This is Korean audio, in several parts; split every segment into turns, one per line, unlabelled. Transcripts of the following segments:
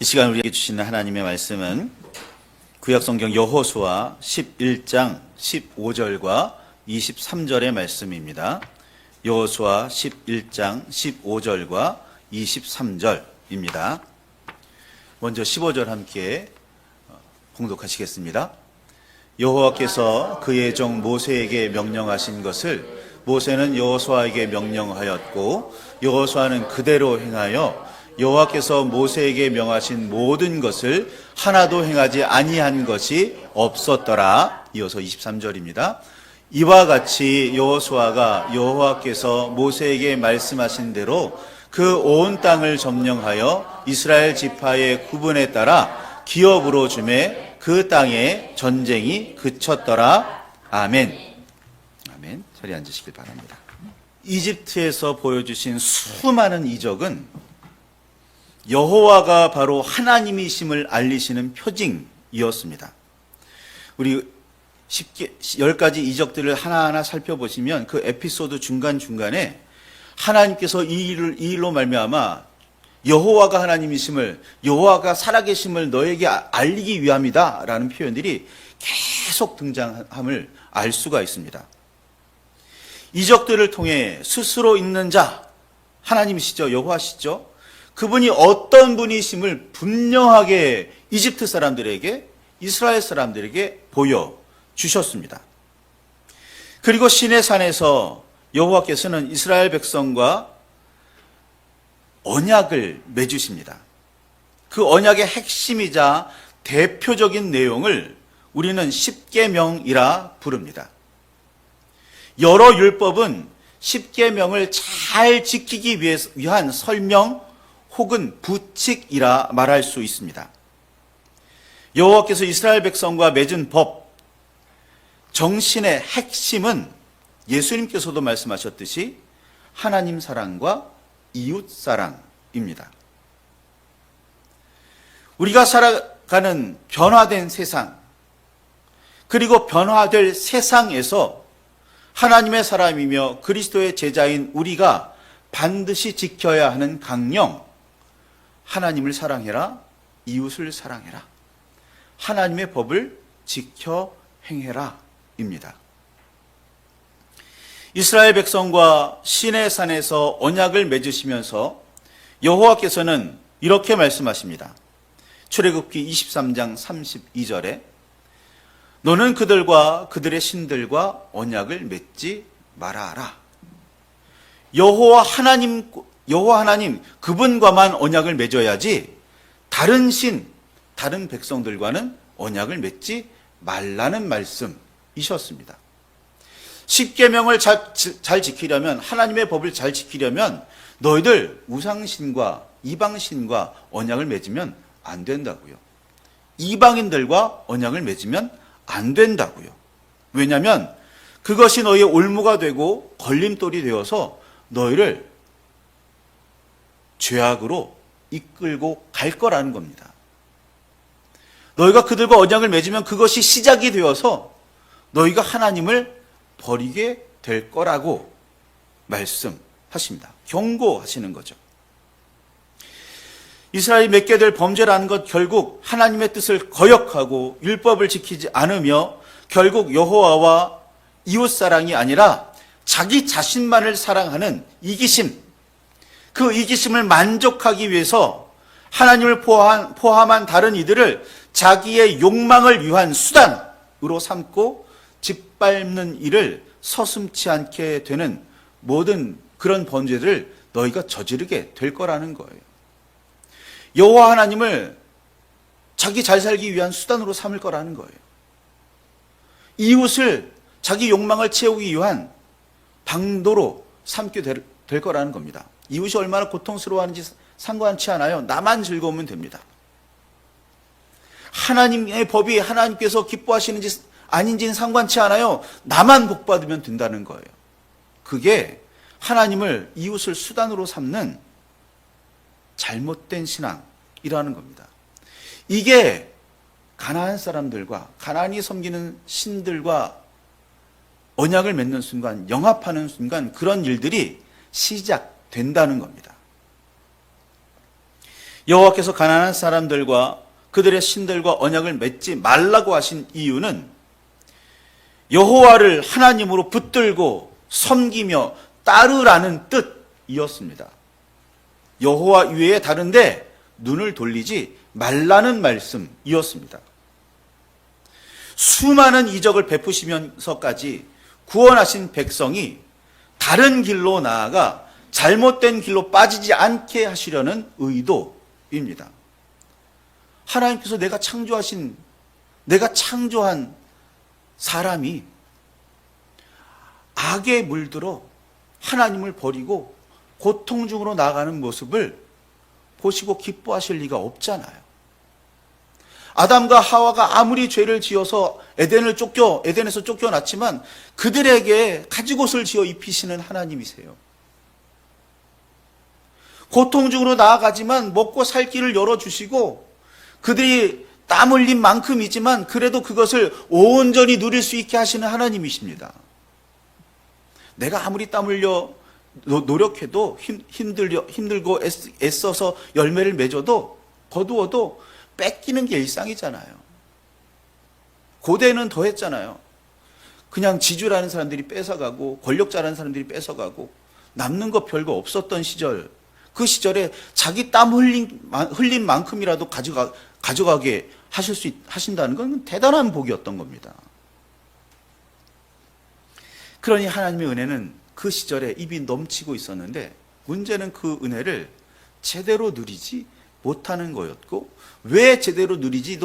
이 시간 우리에게 주시는 하나님의 말씀은 구약성경 여호수아 11장 15절과 23절의 말씀입니다. 여호수아 11장 15절과 23절입니다. 먼저 15절 함께 봉독하시겠습니다. 여호와께서 그의 종 모세에게 명령하신 것을 모세는 여호수아에게 명령하였고 여호수아는 그대로 행하여 여호와께서 모세에게 명하신 모든 것을 하나도 행하지 아니한 것이 없었더라. 이어서 23절입니다. 이와 같이 여호수아가 여호와께서 모세에게 말씀하신 대로 그 온 땅을 점령하여 이스라엘 지파의 구분에 따라 기업으로 주매 그 땅에 전쟁이 그쳤더라. 아멘. 아멘. 자리에 앉으시길 바랍니다. 이집트에서 보여주신 수많은 이적은 여호와가 바로 하나님이심을 알리시는 표징이었습니다. 우리 10가지 이적들을 하나하나 살펴보시면 그 에피소드 중간중간에 하나님께서 이 일로 말미암아 여호와가 하나님이심을, 여호와가 살아계심을 너에게 알리기 위함이다 라는 표현들이 계속 등장함을 알 수가 있습니다. 이적들을 통해 스스로 있는 자, 하나님이시죠, 여호와시죠, 그분이 어떤 분이심을 분명하게 이집트 사람들에게, 이스라엘 사람들에게 보여주셨습니다. 그리고 시내산에서 여호와께서는 이스라엘 백성과 언약을 맺으십니다. 그 언약의 핵심이자 대표적인 내용을 우리는 십계명이라 부릅니다. 여러 율법은 십계명을 잘 지키기 위한 설명 혹은 부칙이라 말할 수 있습니다. 여호와께서 이스라엘 백성과 맺은 법, 정신의 핵심은 예수님께서도 말씀하셨듯이 하나님 사랑과 이웃 사랑입니다. 우리가 살아가는 변화된 세상, 그리고 변화될 세상에서 하나님의 사람이며 그리스도의 제자인 우리가 반드시 지켜야 하는 강령, 하나님을 사랑해라, 이웃을 사랑해라, 하나님의 법을 지켜 행해라 입니다. 이스라엘 백성과 시내산에서 언약을 맺으시면서 여호와께서는 이렇게 말씀하십니다. 출애굽기 23장 32절에 너는 그들과 그들의 신들과 언약을 맺지 말아라. 여호와 하나님 그분과만 언약을 맺어야지 다른 신, 다른 백성들과는 언약을 맺지 말라는 말씀이셨습니다. 십계명을 잘 지키려면, 하나님의 법을 잘 지키려면 너희들 우상신과 이방신과 언약을 맺으면 안 된다고요. 이방인들과 언약을 맺으면 안 된다고요. 왜냐하면 그것이 너희의 올무가 되고 걸림돌이 되어서 너희를 죄악으로 이끌고 갈 거라는 겁니다. 너희가 그들과 언약을 맺으면 그것이 시작이 되어서 너희가 하나님을 버리게 될 거라고 말씀하십니다. 경고하시는 거죠. 이스라엘이 맺게 될 범죄라는 것, 결국 하나님의 뜻을 거역하고 율법을 지키지 않으며 결국 여호와와 이웃사랑이 아니라 자기 자신만을 사랑하는 이기심, 그 이기심을 만족하기 위해서 하나님을 포함한 다른 이들을 자기의 욕망을 위한 수단으로 삼고 짓밟는 일을 서슴지 않게 되는 모든 그런 범죄들을 너희가 저지르게 될 거라는 거예요. 여호와 하나님을 자기 잘 살기 위한 수단으로 삼을 거라는 거예요. 이웃을 자기 욕망을 채우기 위한 방도로 삼게 될 거라는 겁니다. 이웃이 얼마나 고통스러워하는지 상관치 않아요. 나만 즐거우면 됩니다. 하나님의 법이 하나님께서 기뻐하시는지 아닌지는 상관치 않아요. 나만 복받으면 된다는 거예요. 그게 하나님을, 이웃을 수단으로 삼는 잘못된 신앙이라는 겁니다. 이게 가나안 사람들과 가나안이 섬기는 신들과 언약을 맺는 순간, 영합하는 순간 그런 일들이 시작된다는 겁니다. 여호와께서 가나안 사람들과 그들의 신들과 언약을 맺지 말라고 하신 이유는 여호와를 하나님으로 붙들고 섬기며 따르라는 뜻이었습니다. 여호와 외에 다른데 눈을 돌리지 말라는 말씀이었습니다. 수많은 이적을 베푸시면서까지 구원하신 백성이 다른 길로 나아가 잘못된 길로 빠지지 않게 하시려는 의도입니다. 하나님께서 내가 창조한 사람이 악에 물들어 하나님을 버리고 고통 중으로 나아가는 모습을 보시고 기뻐하실 리가 없잖아요. 아담과 하와가 아무리 죄를 지어서 에덴에서 쫓겨났지만 그들에게 가지옷을 지어 입히시는 하나님이세요. 고통 중으로 나아가지만 먹고 살 길을 열어주시고 그들이 땀 흘린 만큼이지만 그래도 그것을 온전히 누릴 수 있게 하시는 하나님이십니다. 내가 아무리 땀 흘려 노력해도 힘들고 애써서 열매를 맺어도 거두어도 뺏기는 게 일상이잖아요. 고대는 더 했잖아요. 그냥 지주라는 사람들이 뺏어가고 권력자라는 사람들이 뺏어가고 남는 거 별거 없었던 시절, 그 시절에 자기 땀 흘린 만큼이라도 가져가게 하신다는 건 대단한 복이었던 겁니다. 그러니 하나님의 은혜는 그 시절에 입이 넘치고 있었는데 문제는 그 은혜를 제대로 누리지 못하는 거였고 왜 제대로 누리지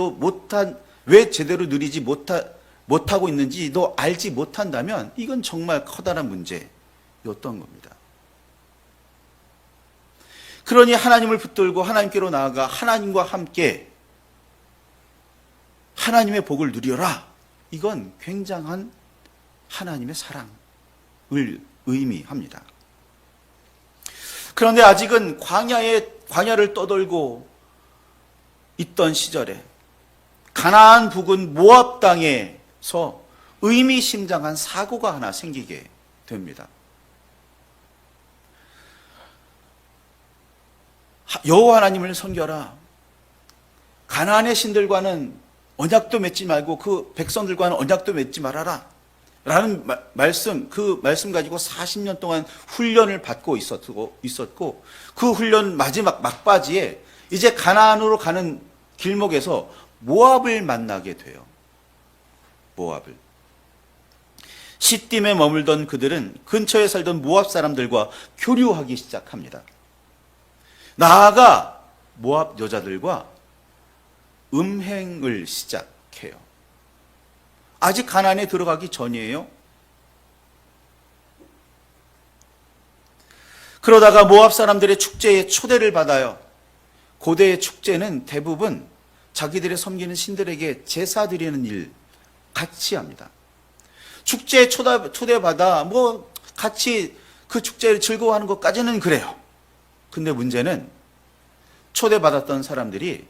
못하고 있는지도 알지 못한다면 이건 정말 커다란 문제였던 겁니다. 그러니 하나님을 붙들고 하나님께로 나아가 하나님과 함께 하나님의 복을 누려라. 이건 굉장한 하나님의 사랑을 의미합니다. 그런데 아직은 광야를 떠돌고 있던 시절에 가나안 북은 모압 땅에서 의미심장한 사고가 하나 생기게 됩니다. 여호와 하나님을 섬겨라. 가나안의 신들과는 언약도 맺지 말고 그 백성들과는 언약도 맺지 말아라. 라는 말씀, 그 말씀 가지고 40년 동안 훈련을 받고 있었고 그 훈련 마지막 막바지에 이제 가나안으로 가는 길목에서 모압을 만나게 돼요. 모압을. 시딤에 머물던 그들은 근처에 살던 모압 사람들과 교류하기 시작합니다. 나아가 모압 여자들과 음행을 시작해요. 아직 가나안에 들어가기 전이에요. 그러다가 모압 사람들의 축제에 초대를 받아요. 고대의 축제는 대부분 자기들의 섬기는 신들에게 제사 드리는 일 같이 합니다. 축제에 초대받아 같이 그 축제를 즐거워하는 것까지는 그래요. 근데 문제는 초대받았던 사람들이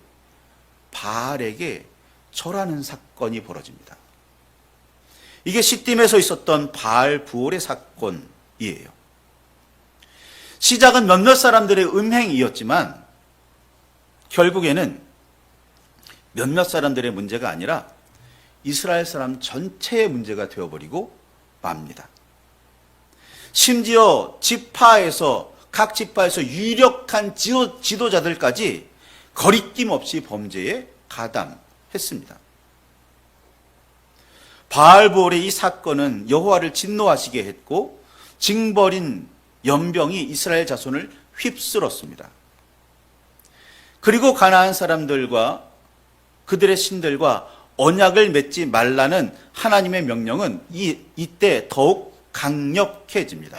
바알에게 절하는 사건이 벌어집니다. 이게 시딤에서 있었던 바알 부올의 사건이에요. 시작은 몇몇 사람들의 음행이었지만 결국에는 몇몇 사람들의 문제가 아니라 이스라엘 사람 전체의 문제가 되어버리고 맙니다. 심지어 각 지파에서 유력한 지도자들까지 거리낌 없이 범죄에 가담했습니다. 바알부올의 이 사건은 여호와를 진노하시게 했고 징벌인 연병이 이스라엘 자손을 휩쓸었습니다. 그리고 가나안 사람들과 그들의 신들과 언약을 맺지 말라는 하나님의 명령은 이때 더욱 강력해집니다.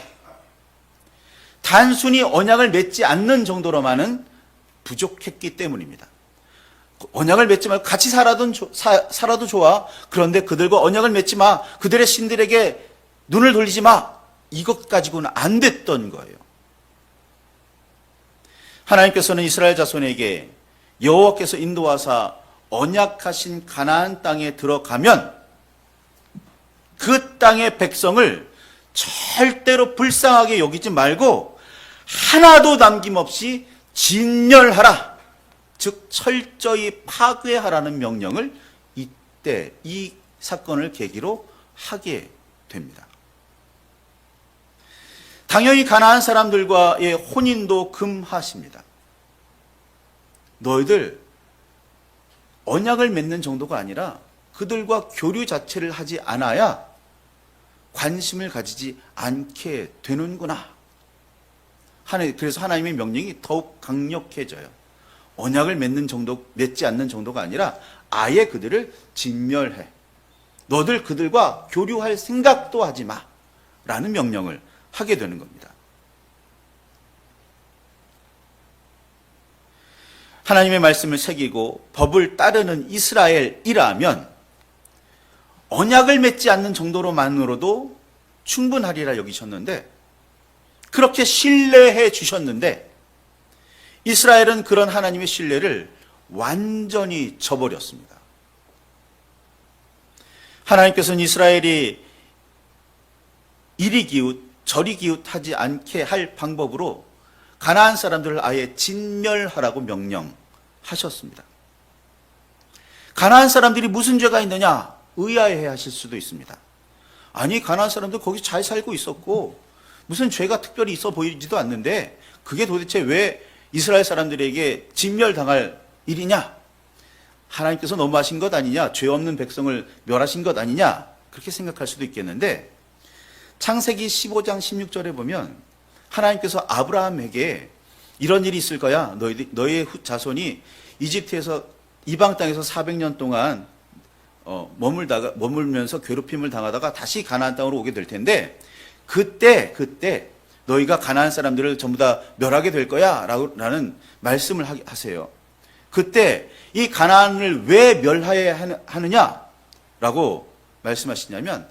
단순히 언약을 맺지 않는 정도로만은 부족했기 때문입니다. 언약을 맺지 말고 같이 살아도 좋아. 그런데 그들과 언약을 맺지 마. 그들의 신들에게 눈을 돌리지 마. 이것 가지고는 안 됐던 거예요. 하나님께서는 이스라엘 자손에게 여호와께서 인도하사 언약하신 가나안 땅에 들어가면 그 땅의 백성을 절대로 불쌍하게 여기지 말고 하나도 남김없이 진멸하라. 즉 철저히 파괴하라는 명령을 이때 이 사건을 계기로 하게 됩니다. 당연히 가나안 사람들과의 혼인도 금하십니다. 너희들 언약을 맺는 정도가 아니라 그들과 교류 자체를 하지 않아야 관심을 가지지 않게 되는구나. 그래서 하나님의 명령이 더욱 강력해져요. 언약을 맺지 않는 정도가 아니라 아예 그들을 진멸해. 너들 그들과 교류할 생각도 하지 마. 라는 명령을 하게 되는 겁니다. 하나님의 말씀을 새기고 법을 따르는 이스라엘이라면 언약을 맺지 않는 정도로만으로도 충분하리라 여기셨는데, 그렇게 신뢰해 주셨는데 이스라엘은 그런 하나님의 신뢰를 완전히 저버렸습니다. 하나님께서는 이스라엘이 이리 기웃 저리 기웃하지 않게 할 방법으로 가나안 사람들을 아예 진멸하라고 명령하셨습니다. 가나안 사람들이 무슨 죄가 있느냐 의아해 하실 수도 있습니다. 아니, 가나안 사람들 거기 잘 살고 있었고 무슨 죄가 특별히 있어 보이지도 않는데 그게 도대체 왜 이스라엘 사람들에게 진멸당할 일이냐? 하나님께서 너무하신 것 아니냐? 죄 없는 백성을 멸하신 것 아니냐? 그렇게 생각할 수도 있겠는데, 창세기 15장 16절에 보면 하나님께서 아브라함에게 이런 일이 있을 거야. 너의 자손이 이집트에서 이방 땅에서 400년 동안 머물면서 괴롭힘을 당하다가 다시 가나안 땅으로 오게 될 텐데 그때 너희가 가나안 사람들을 전부 다 멸하게 될 거야 라는 말씀을 하세요. 그때 이 가나안을 왜 멸하여야 하느냐라고 말씀하시냐면,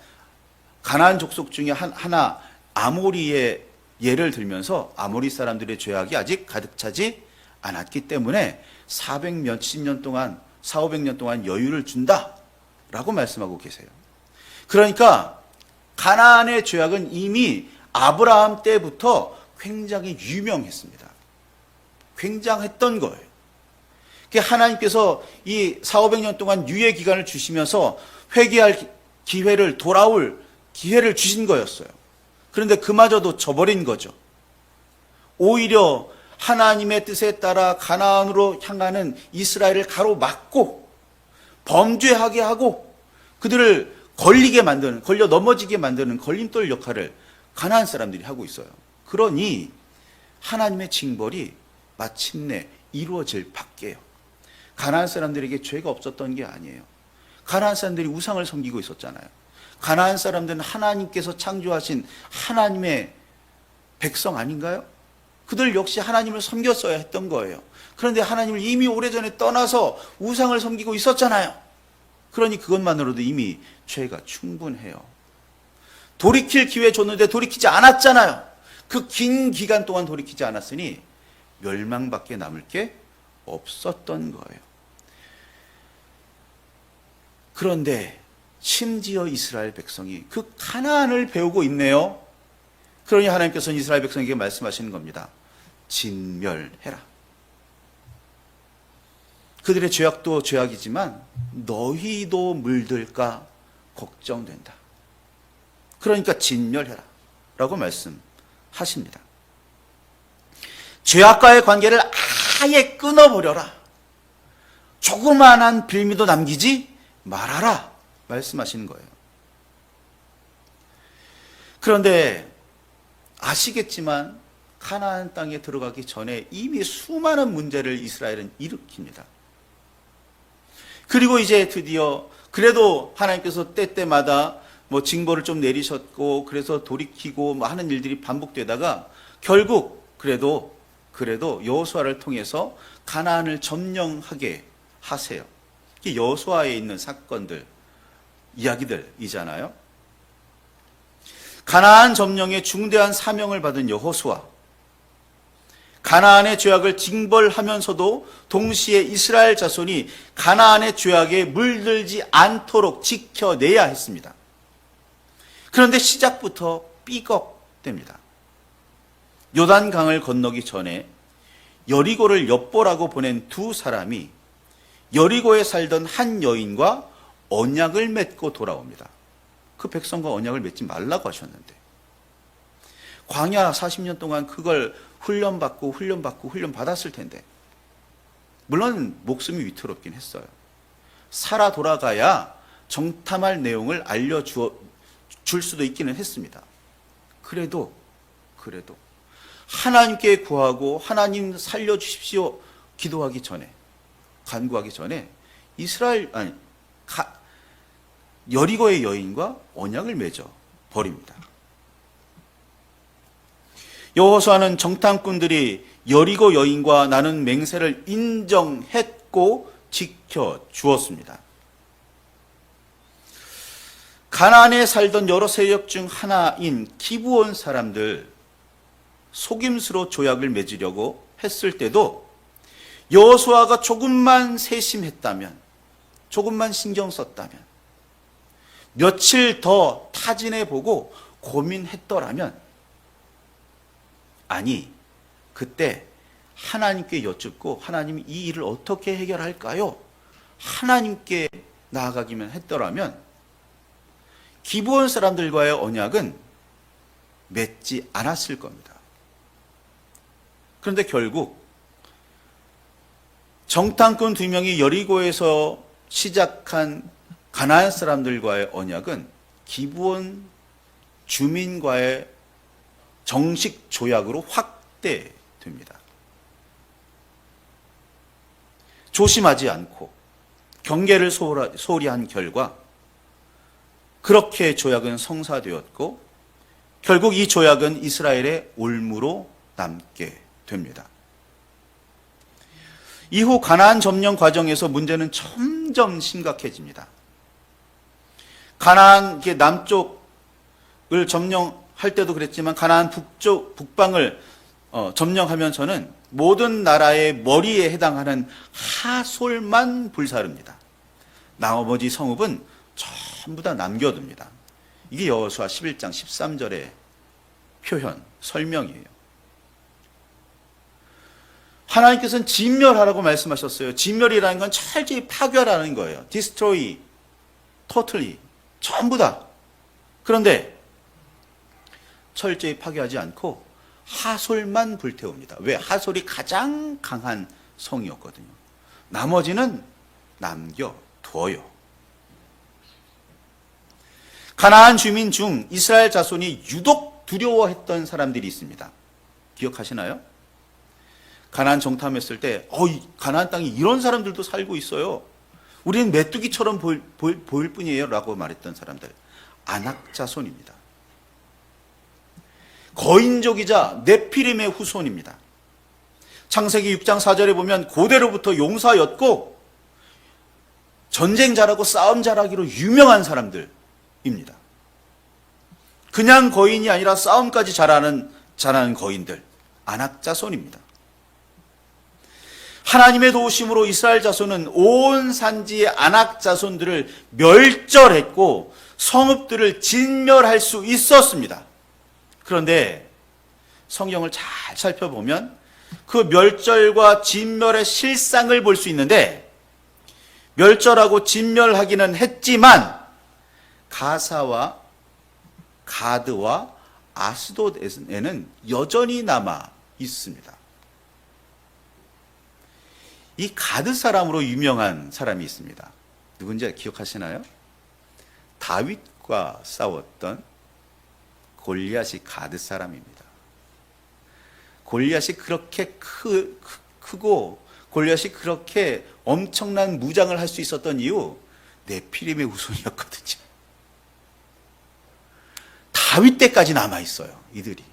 가나안 족속 중에 하나 아모리의 예를 들면서 아모리 사람들의 죄악이 아직 가득 차지 않았기 때문에 400년 동안 400~500년 동안 여유를 준다라고 말씀하고 계세요. 그러니까 가나안의 죄악은 이미 아브라함 때부터 굉장히 유명했습니다. 굉장했던 거예요. 하나님께서 이 400~500년 동안 유예 기간을 주시면서 회개할 기회를, 돌아올 기회를 주신 거였어요. 그런데 그마저도 저버린 거죠. 오히려 하나님의 뜻에 따라 가나안으로 향하는 이스라엘을 가로막고 범죄하게 하고 그들을 걸려 넘어지게 만드는 걸림돌 역할을 가나안 사람들이 하고 있어요. 그러니 하나님의 징벌이 마침내 이루어질 밖에요. 가나안 사람들에게 죄가 없었던 게 아니에요. 가나안 사람들이 우상을 섬기고 있었잖아요. 가나안 사람들은 하나님께서 창조하신 하나님의 백성 아닌가요? 그들 역시 하나님을 섬겼어야 했던 거예요. 그런데 하나님을 이미 오래전에 떠나서 우상을 섬기고 있었잖아요. 그러니 그것만으로도 이미 죄가 충분해요. 돌이킬 기회 줬는데 돌이키지 않았잖아요. 그 긴 기간 동안 돌이키지 않았으니 멸망밖에 남을 게 없었던 거예요. 그런데 심지어 이스라엘 백성이 그 가나안을 배우고 있네요. 그러니 하나님께서는 이스라엘 백성에게 말씀하시는 겁니다. 진멸해라. 그들의 죄악도 죄악이지만 너희도 물들까 걱정된다. 그러니까 진멸해라 라고 말씀하십니다. 죄악과의 관계를 아예 끊어버려라. 조그만한 빌미도 남기지 말아라 말씀하시는 거예요. 그런데 아시겠지만 가나안 땅에 들어가기 전에 이미 수많은 문제를 이스라엘은 일으킵니다. 그리고 이제 드디어 그래도 하나님께서 때때마다 징벌을 좀 내리셨고 그래서 돌이키고 하는 일들이 반복되다가 결국 그래도 여호수아를 통해서 가나안을 점령하게 하세요. 이게 여호수아에 있는 사건들, 이야기들이잖아요. 가나안 점령의 중대한 사명을 받은 여호수아, 가나안의 죄악을 징벌하면서도 동시에 이스라엘 자손이 가나안의 죄악에 물들지 않도록 지켜내야 했습니다. 그런데 시작부터 삐걱됩니다. 요단강을 건너기 전에 여리고를 엿보라고 보낸 두 사람이 여리고에 살던 한 여인과 언약을 맺고 돌아옵니다. 그 백성과 언약을 맺지 말라고 하셨는데 광야 40년 동안 그걸 훈련받았을 텐데 물론 목숨이 위태롭긴 했어요. 살아 돌아가야 정탐할 내용을 줄 수도 있기는 했습니다. 그래도 하나님께 구하고 하나님 살려주십시오 기도하기 전에 간구하기 전에 여리고의 여인과 언약을 맺어 버립니다. 여호수아는 정탐꾼들이 여리고 여인과 나눈 맹세를 인정했고 지켜주었습니다. 가나안에 살던 여러 세력 중 하나인 기브온 사람들 속임수로 조약을 맺으려고 했을 때도 여호수아가 조금만 세심했다면, 조금만 신경 썼다면, 며칠 더 타진해보고 고민했더라면, 아니 그때 하나님께 여쭙고 하나님이 이 일을 어떻게 해결할까요? 하나님께 나아가기만 했더라면 기브온 사람들과의 언약은 맺지 않았을 겁니다. 그런데 결국 정탐꾼 2명이 여리고에서 시작한 가나안 사람들과의 언약은 기브온 주민과의 정식 조약으로 확대됩니다. 조심하지 않고 경계를 소홀히 한 결과 그렇게 조약은 성사되었고 결국 이 조약은 이스라엘의 올무로 남게 됩니다. 이후 가나안 점령 과정에서 문제는 점점 심각해집니다. 가나안 남쪽을 점령할 때도 그랬지만 가나안 북방을 점령하면서는 모든 나라의 머리에 해당하는 하솔만 불사릅니다. 나머지 성읍은 전부 다 남겨둡니다. 이게 여호수아 11장 13절의 표현, 설명이에요. 하나님께서는 진멸하라고 말씀하셨어요. 진멸이라는 건 철저히 파괴하라는 거예요. destroy, totally, 전부 다. 그런데 철저히 파괴하지 않고 하솔만 불태웁니다. 왜? 하솔이 가장 강한 성이었거든요. 나머지는 남겨두어요. 가나안 주민 중 이스라엘 자손이 유독 두려워했던 사람들이 있습니다. 기억하시나요? 가나안 정탐했을 때 가나안 땅에 이런 사람들도 살고 있어요. 우리는 메뚜기처럼 보일 뿐이에요 라고 말했던 사람들, 아낙 자손입니다. 거인족이자 네피림의 후손입니다. 창세기 6장 4절에 보면 고대로부터 용사였고 전쟁 잘하고 싸움 잘하기로 유명한 사람들입니다. 그냥 거인이 아니라 싸움까지 잘하는 거인들, 아낙 자손입니다. 하나님의 도우심으로 이스라엘 자손은 온 산지의 아낙 자손들을 멸절했고 성읍들을 진멸할 수 있었습니다. 그런데 성경을 잘 살펴보면 그 멸절과 진멸의 실상을 볼 수 있는데, 멸절하고 진멸하기는 했지만 가사와 가드와 아스돗에는 여전히 남아 있습니다. 이 가드 사람으로 유명한 사람이 있습니다. 누군지 기억하시나요? 다윗과 싸웠던 골리앗이 가드 사람입니다. 골리앗이 그렇게 크고 골리앗이 그렇게 엄청난 무장을 할 수 있었던 이유, 네피림의 후손이었거든요. 다윗 때까지 남아 있어요, 이들이.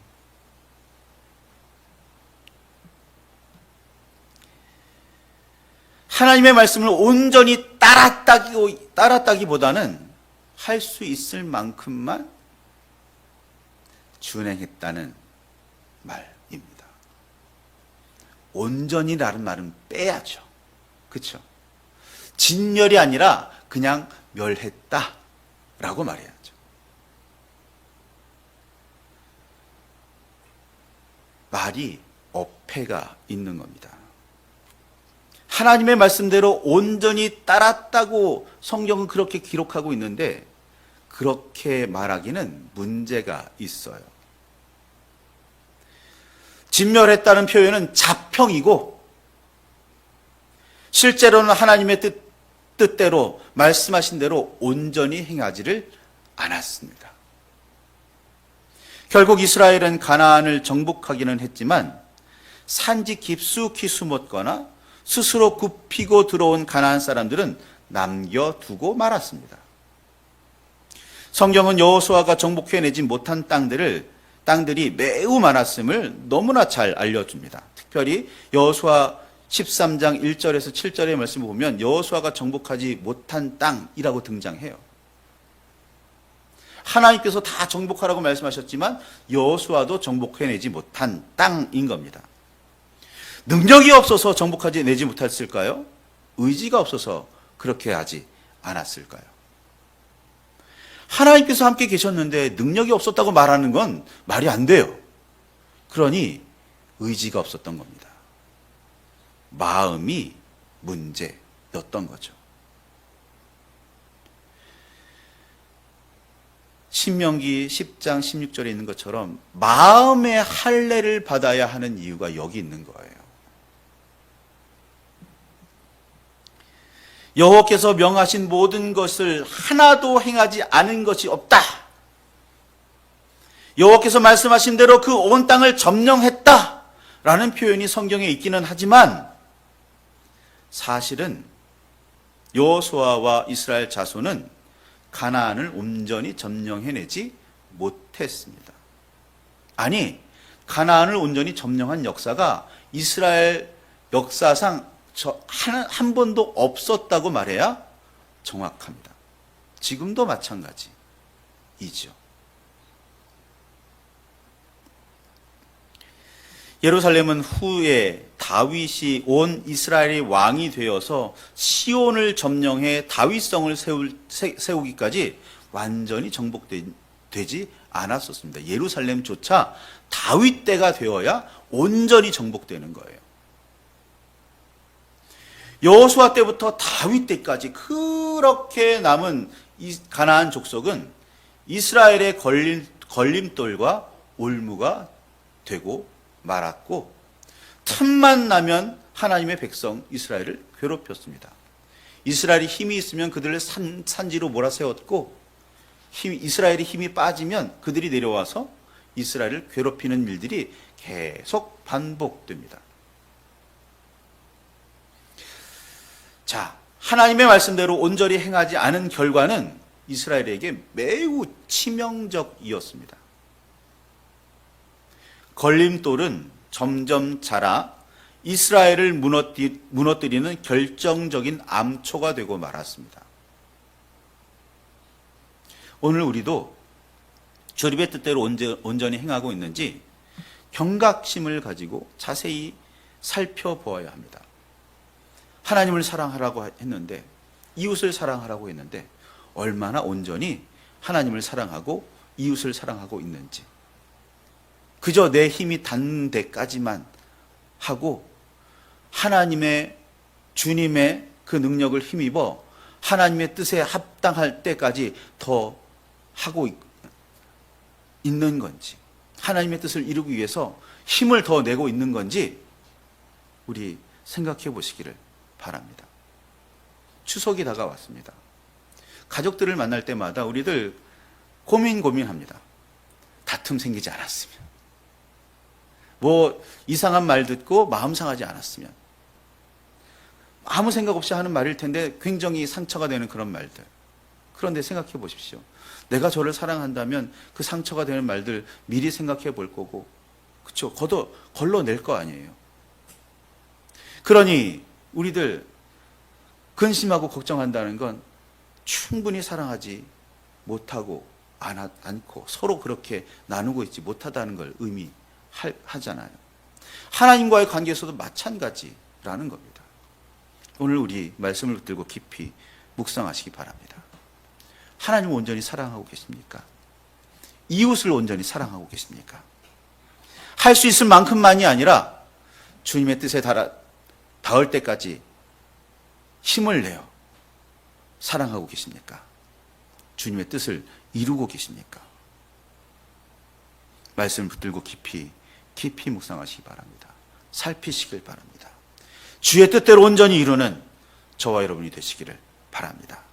하나님의 말씀을 온전히 따랐다기보다는 할 수 있을 만큼만 준행했다는 말입니다. 온전히라는 말은 빼야죠. 그렇죠? 진멸이 아니라 그냥 멸했다라고 말해야죠. 말이 어폐가 있는 겁니다. 하나님의 말씀대로 온전히 따랐다고 성경은 그렇게 기록하고 있는데 그렇게 말하기는 문제가 있어요. 진멸했다는 표현은 자평이고 실제로는 하나님의 뜻대로 말씀하신 대로 온전히 행하지를 않았습니다. 결국 이스라엘은 가나안을 정복하기는 했지만 산지 깊숙이 숨었거나 스스로 굽히고 들어온 가나안 사람들은 남겨두고 말았습니다. 성경은 여호수아가 정복해내지 못한 땅들이 매우 많았음을 너무나 잘 알려줍니다. 특별히 여호수아 13장 1절에서 7절의 말씀을 보면 여호수아가 정복하지 못한 땅이라고 등장해요. 하나님께서 다 정복하라고 말씀하셨지만 여호수아도 정복해내지 못한 땅인 겁니다. 능력이 없어서 정복하지 내지 못했을까요? 의지가 없어서 그렇게 하지 않았을까요? 하나님께서 함께 계셨는데 능력이 없었다고 말하는 건 말이 안 돼요. 그러니 의지가 없었던 겁니다. 마음이 문제였던 거죠. 신명기 10장 16절에 있는 것처럼 마음의 할례를 받아야 하는 이유가 여기 있는 거예요. 여호와께서 명하신 모든 것을 하나도 행하지 않은 것이 없다. 여호와께서 말씀하신 대로 그 온 땅을 점령했다 라는 표현이 성경에 있기는 하지만 사실은 여호수아와 이스라엘 자손은 가나안을 온전히 점령해내지 못했습니다. 아니, 가나안을 온전히 점령한 역사가 이스라엘 역사상 한 번도 없었다고 말해야 정확합니다. 지금도 마찬가지이죠. 예루살렘은 후에 다윗이 온 이스라엘의 왕이 되어서 시온을 점령해 다윗성을 세우기까지 완전히 정복되지 않았었습니다. 예루살렘조차 다윗 때가 되어야 온전히 정복되는 거예요. 여호수아 때부터 다윗 때까지 그렇게 남은 이 가나안 족속은 이스라엘의 걸림돌과 올무가 되고 말았고 틈만 나면 하나님의 백성 이스라엘을 괴롭혔습니다. 이스라엘이 힘이 있으면 그들을 산지로 몰아세웠고 이스라엘이 힘이 빠지면 그들이 내려와서 이스라엘을 괴롭히는 일들이 계속 반복됩니다. 자, 하나님의 말씀대로 온전히 행하지 않은 결과는 이스라엘에게 매우 치명적이었습니다. 걸림돌은 점점 자라 이스라엘을 무너뜨리는 결정적인 암초가 되고 말았습니다. 오늘 우리도 주님의 뜻대로 온전히 행하고 있는지 경각심을 가지고 자세히 살펴보아야 합니다. 하나님을 사랑하라고 했는데, 이웃을 사랑하라고 했는데 얼마나 온전히 하나님을 사랑하고 이웃을 사랑하고 있는지, 그저 내 힘이 닿는 데까지만 하고 하나님의 주님의 그 능력을 힘입어 하나님의 뜻에 합당할 때까지 더 하고 있는 건지, 하나님의 뜻을 이루기 위해서 힘을 더 내고 있는 건지 우리 생각해 보시기를 바랍니다. 추석이 다가왔습니다. 가족들을 만날 때마다 우리들 고민합니다. 다툼 생기지 않았으면, 뭐 이상한 말 듣고 마음 상하지 않았으면, 아무 생각 없이 하는 말일 텐데 굉장히 상처가 되는 그런 말들. 그런데 생각해 보십시오. 내가 저를 사랑한다면 그 상처가 되는 말들 미리 생각해 볼 거고, 그렇죠? 걸러낼 거 아니에요. 그러니 우리들 근심하고 걱정한다는 건 충분히 사랑하지 못하고 않고 서로 그렇게 나누고 있지 못하다는 걸 의미하잖아요. 하나님과의 관계에서도 마찬가지라는 겁니다. 오늘 우리 말씀을 붙들고 깊이 묵상하시기 바랍니다. 하나님을 온전히 사랑하고 계십니까? 이웃을 온전히 사랑하고 계십니까? 할 수 있을 만큼만이 아니라 주님의 뜻에 닿을 때까지 힘을 내어 사랑하고 계십니까? 주님의 뜻을 이루고 계십니까? 말씀을 붙들고 깊이 묵상하시기 바랍니다. 살피시길 바랍니다. 주의 뜻대로 온전히 이루는 저와 여러분이 되시기를 바랍니다.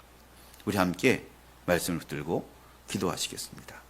우리 함께 말씀을 붙들고 기도하시겠습니다.